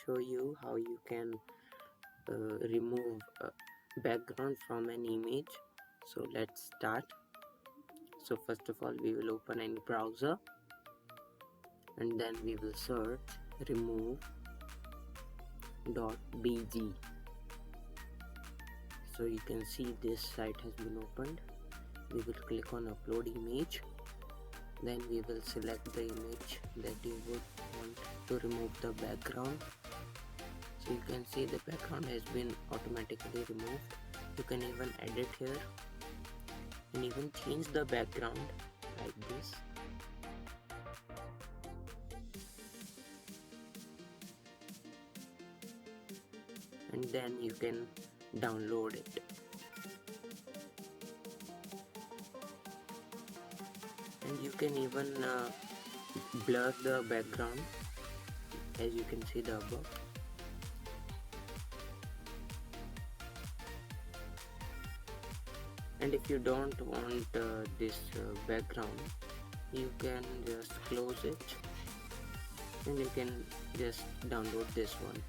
show you how you can remove background from an image. So let's start. So first of all, we will open any browser and then we will search remove.bg. So you can see this site has been opened. We will click on upload image, then we will select the image that you would want to remove the background. So you can see the background has been automatically removed. You can even edit here and even change the background like this. And then you can download it. And you can even blur the background, as you can see the above. And if you don't want this background, you can just close it and you can just download this one.